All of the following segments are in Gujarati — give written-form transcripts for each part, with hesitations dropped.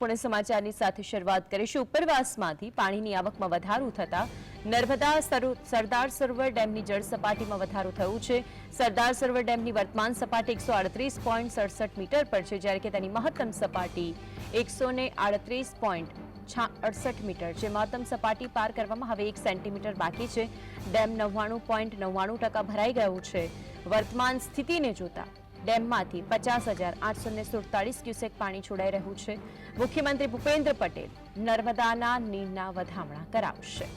पुणे समाचाરની સાથે શરૂઆત કરીશું। ઉપરવાસમાંથી પાણીની આવકમાં વધારો થતા નર્મદા સરદાર સરોવર ડેમની જળ સપાટીમાં વધારો થયો છે। સરદાર સરોવર ડેમની વર્તમાન સપાટી 138.67 મીટર પર છે, જ્યારે કે તેની મહત્તમ સપાટી 138.68 મીટર છે। મહત્તમ સપાટી પાર કરવામાં હવે 1 સેન્ટીમીટર બાકી છે। ડેમ 99.99% ભરાઈ ગયો છે। વર્તમાન સ્થિતિને જોતા ડેમમાંથી 50,847 ક્યુસેક પાણી છોડાઈ રહ્યું છે। મુખ્યમંત્રી ભૂપેન્દ્ર પટેલ નર્મદાના નીરના વધામણા કરાવશે।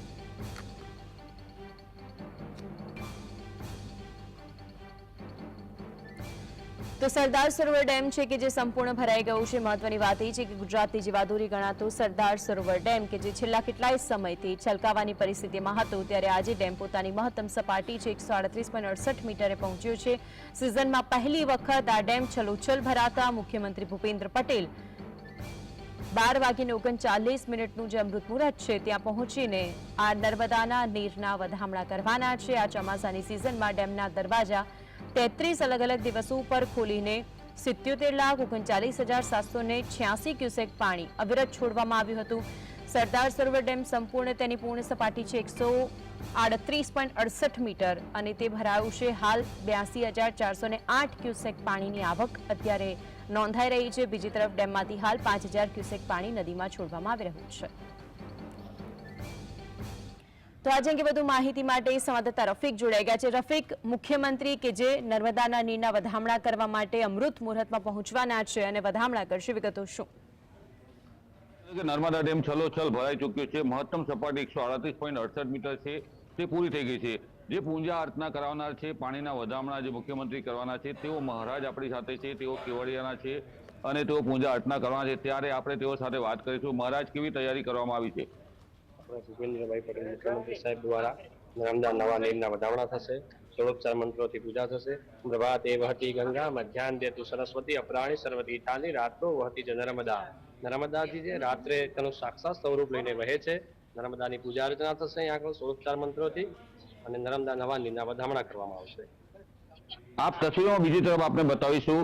તો સરદાર સરોવર ડેમ છે કે જે સંપૂર્ણ ભરાઈ ગયું છે। મહત્વની વાત એ છે કે ગુજરાતની જીવાદોરી ગણાતો સરદાર સરોવર ડેમ કે જે છેલ્લા કેટલાય સમયથી છલકાવાની પરિસ્થિતિમાં હતો, ત્યારે આજે ડેમ પોતાની મહત્તમ સપાટી છે 138.68 મીટરે પહોંચ્યો છે। સિઝનમાં પહેલી વખત આ ડેમ છલોછલ ભરાતા મુખ્યમંત્રી ભૂપેન્દ્ર પટેલ 12:39 જે અમૃત મુહૂર્ત છે ત્યાં પહોંચીને આ નર્મદાના નીરના વધામણા કરવાના છે। આ ચોમાસાની સિઝનમાં ડેમના દરવાજા 33 અલગ અલગ દિવસો પર ખોલીને 77,39,786 ક્યુસેક પાણી અવિરત છોડવામાં આવ્યું હતું। સરદાર સરોવર ડેમ સંપૂર્ણ તેની પૂર્ણ સપાટી છે 138.68 મીટર અને તે ભરાયું છે। હાલ 82,408 ક્યુસેક પાણીની આવક અત્યારે નોંધાઈ રહી છે। બીજી તરફ ડેમમાંથી હાલ 5,000 ક્યુસેક પાણી નદીમાં છોડવામાં આવી રહ્યું છે। તો આજે અંગે વધુ માહિતી માટે સંવાદદાતા રફીક જોડાઈ ગયા છે। રફીક, મુખ્યમંત્રી કે જે નર્મદાના નીરના વધામણા કરવા માટે અમૃત મુહૂર્તમાં પહોંચવાના છે અને વધામણા કરશે, વિગતો શું? નર્મદા ડેમ છલોછલ ભરાઈ ચૂક્યો છે। મહત્તમ સપાટી 138.68 મીટર છે, તે પૂરી થઈ ગઈ છે। જે પૂજા અર્ચના કરાવનાર છે, પાણીના વધામણા જે મુખ્યમંત્રી કરવાના છે, તેઓ મહારાજ આપણી સાથે છે, તેઓ કેવડિયાના છે અને તેઓ પૂજા અર્ચના કરવાના છે। ત્યારે આપણે તેઓ સાથે વાત કરીશું। મહારાજ, કેવી તૈયારી કરવામાં આવી છે? ભૂપેન્દ્રભાઈ પટેલ મુખ્યમંત્રી સાહેબ દ્વારા નર્મદા નવા નીરના વધામણા થશે। 16 મંત્રોથી પૂજા થશે। પ્રભાતે વહતી ગંગા, મધ્યાહન દેતુ સરસ્વતી, અપરાહ્ણે સર્વતી ઠાલી, રાત્રો વહતી જ નર્મદા। નર્મદાજી જે રાત્રે તેનું સાક્ષાત સ્વરૂપ લઈને વહે છે। નર્મદાની પૂજા અર્ચના થશે અહીં આગળ 16 મંત્રોથી અને નર્મદા નવા નીરના વધામણા કરવામાં આવશે। આપ તસવીરોમાં બીજી તરફ આપણે બતાવીશું,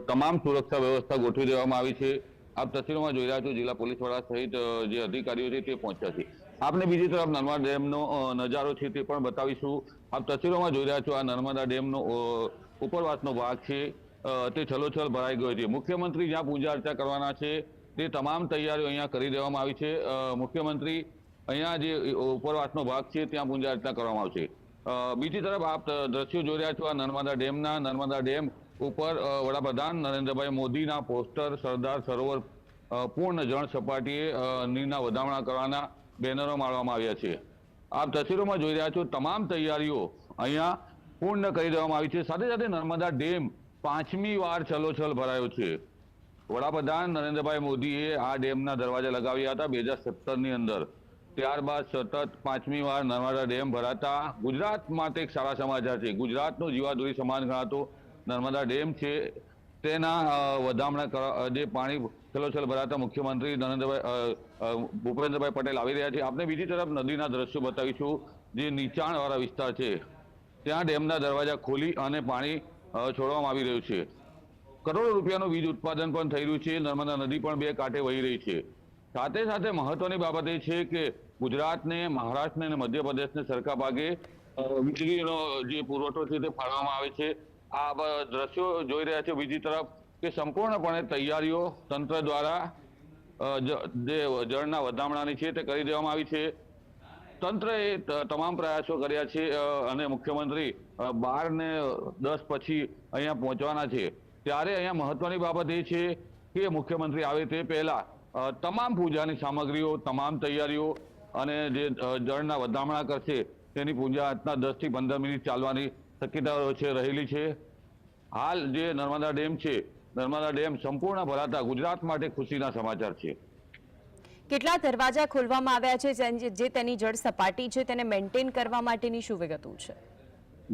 તમામ સુરક્ષા વ્યવસ્થા ગોઠવી દેવામાં આવી છે। આપ તસવીરોમાં જોઈ રહ્યા છો, જિલ્લા પોલીસ વડા સહિત જે અધિકારીઓ છે તે પહોંચ્યા છે। આપને બીજી તરફ નર્મદા ડેમનો નજારો છે તે પણ બતાવીશું। આપ તસવીરોમાં જોઈ રહ્યા છો, આ નર્મદા ડેમનો ઉપરવાસનો ભાગ છે, તે છલોછલ ભરાઈ ગયો છે। મુખ્યમંત્રી જ્યાં પૂજા અર્ચના કરવાના છે તે તમામ તૈયારીઓ અહીંયા કરી દેવામાં આવી છે। મુખ્યમંત્રી અહીંયા જે ઉપરવાસનો ભાગ છે ત્યાં પૂજા અર્ચના કરવામાં આવશે। બીજી તરફ આપ દ્રશ્યો જોઈ રહ્યા છો, આ નર્મદા ડેમ ઉપર વડાપ્રધાન નરેન્દ્રભાઈ મોદીના પોસ્ટર, સરદાર સરોવર પૂર્ણ જળ સપાટીએ નીરના વધામણા કરવાના બેનરો મારવામાં આવ્યા છે। આપ તસવીરોમાં જોઈ રહ્યા છો, તમામ તૈયારીઓ અહીંયા પૂર્ણ કરી દેવામાં આવી છે। સાથે સાથે નર્મદા ડેમ 5મી વાર છલોછલ ભરાયો છે। વડાપ્રધાન નરેન્દ્રભાઈ મોદીએ આ ડેમના દરવાજા લગાવ્યા હતા 2017ની અંદર। ત્યારબાદ સતત 5મી વાર નર્મદા ડેમ ભરાતા ગુજરાત માટે એક સારા સમાચાર છે। ગુજરાતનો જીવાદોરી સમાન ગણાતો નર્મદા ડેમ છે, તેના વધામણા જે પાણી છલોછલ ભરાતા મુખ્યમંત્રી ભૂપેન્દ્રભાઈ પટેલ આવી રહ્યા છે। આપણે બીજી તરફ નદીના દ્રશ્યો બતાવીશું। જે નીચાણવાળા વિસ્તાર છે ત્યાં ડેમના દરવાજા ખોલી અને પાણી છોડવામાં આવી રહ્યું છે। કરોડો રૂપિયાનું વીજ ઉત્પાદન પણ થઈ રહ્યું છે। નર્મદા નદી પણ બે કાંઠે વહી રહી છે। સાથે સાથે મહત્વની બાબત એ છે કે ગુજરાતને, મહારાષ્ટ્રને અને મધ્યપ્રદેશને સરખા ભાગે વીજળીનો જે પુરવઠો છે તે ફાળવવામાં આવે છે। આ દ્રશ્યો જોઈ રહ્યા છે બીજી તરફ કે સંપૂર્ણપણે તૈયારીઓ તંત્ર દ્વારા જે જળના વધામણાની છે તે કરી દેવામાં આવી છે। તંત્રએ તમામ પ્રયાસો કર્યા છે અને મુખ્યમંત્રી 12:10 પછી અહીંયા પહોંચવાના છે। ત્યારે અહીંયા મહત્વની બાબત એ છે કે મુખ્યમંત્રી આવે તે પહેલા તમામ પૂજાની સામગ્રીઓ, તમામ તૈયારીઓ અને જે જળના વધામણા કરશે તેની પૂજા અર્ચના 10 થી 15 મિનિટ ચાલવાની શક્યતાઓ છે રહેલી છે। હાલ જે નર્મદા ડેમ છે, નર્મદા ડેમ સંપૂર્ણ ભરાતા ગુજરાત માટે ખુશીના સમાચાર છે। કેટલા દરવાજા ખોલવામાં આવ્યા છે, જે તેની જળ સપાટી છે તેને મેન્ટેન કરવા માટેની શું વિગતો છે?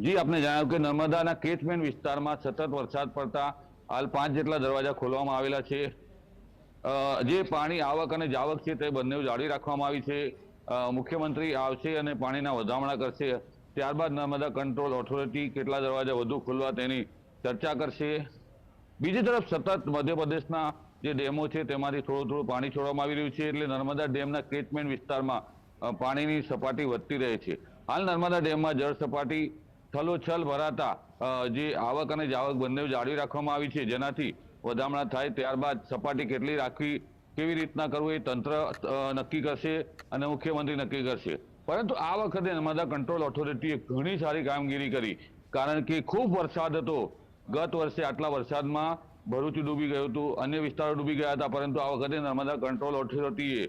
જી, આપને જણાવ્યું કે નર્મદાના કેચમેન્ટ વિસ્તારમાં સતત વરસાદ પડતા હાલ 5 જેટલા દરવાજા ખોલવામાં આવેલા છે। જે પાણી આવક અને જાવક છે તે બંને જાળવી રાખવામાં આવી છે। મુખ્યમંત્રી આવશે અને પાણીના વધામણા કરશે। ત્યારબાદ નર્મદા કંટ્રોલ ઓથોરિટી કેટલા દરવાજા વધુ ખોલવા તેની ચર્ચા કરશે। બીજી તરફ સતત મધ્યપ્રદેશના જે ડેમો છે તેમાંથી થોડું થોડું પાણી છોડવામાં આવી રહ્યું છે, એટલે નર્મદા ડેમના કેચમેન્ટ વિસ્તારમાં પાણીની સપાટી વધતી રહે છે. હાલ નર્મદા ડેમમાં જળ સપાટી છલોછલ ભરાતા જે આવક અને જાવક બંને જાળવી રાખવામાં આવી છે, જેનાથી વધામણા થાય. ત્યારબાદ સપાટી કેટલી રાખવી, કેવી રીતના કરવું એ તંત્ર નક્કી કરશે અને મુખ્યમંત્રી નક્કી કરશે. પરંતુ આ વખતે નર્મદા કંટ્રોલ ઓથોરિટીએ ઘણી સારી કામગીરી કરી, કારણ કે ખૂબ વરસાદ હતો. ગત વર્ષે આટલા વરસાદમાં ભરૂચ ડૂબી ગયું હતું, અન્ય વિસ્તારો ડૂબી ગયા હતા, પરંતુ આ વખતે નર્મદા કંટ્રોલ ઓથોરિટીએ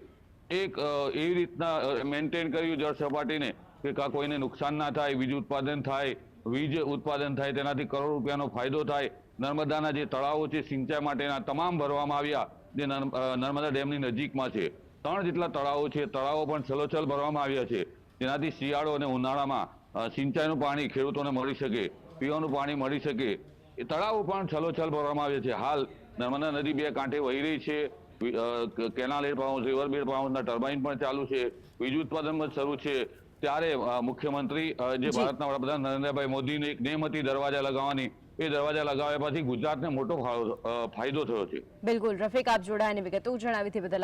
એક એવી રીતના મેન્ટેન કર્યું જળ સપાટીને કે કોઈને નુકસાન ના થાય, વીજ ઉત્પાદન થાય, વીજ ઉત્પાદન થાય તેનાથી કરોડ રૂપિયાનો ફાયદો થાય. નર્મદાના જે તળાવો છે સિંચાઈ માટેના તમામ ભરવામાં આવ્યા, જે નર્મદા ડેમની નજીકમાં છે. 3 જેટલા તળાવો છે, તળાવો પણ છલોછલ ભરવામાં આવ્યા છે, જેનાથી શિયાળો અને ઉનાળામાં સિંચાઈનું પાણી ખેડૂતોને મળી શકે, પીવાનું પાણી મળી શકે. એ તળાવો પણ છલોછલ ભરવામાં આવ્યા છે. હાલ નર્મદા નદી 2 કાંઠે વહી રહી છે. Canal head power, river bed પાવરના ટર્બાઇન પણ ચાલુ છે, વીજ ઉત્પાદન પણ શરૂ છે. ત્યારે મુખ્યમંત્રી જે ભારતના વડાપ્રધાન નરેન્દ્રભાઈ મોદીની એક નેમ હતી દરવાજા લગાવવાની, એ દરવાજા લગાવ્યા પછી ગુજરાતને મોટો ફાયદો થયો છે. બિલકુલ રફીક, આપ જોડાયાની વિગતો જણાવી બદલ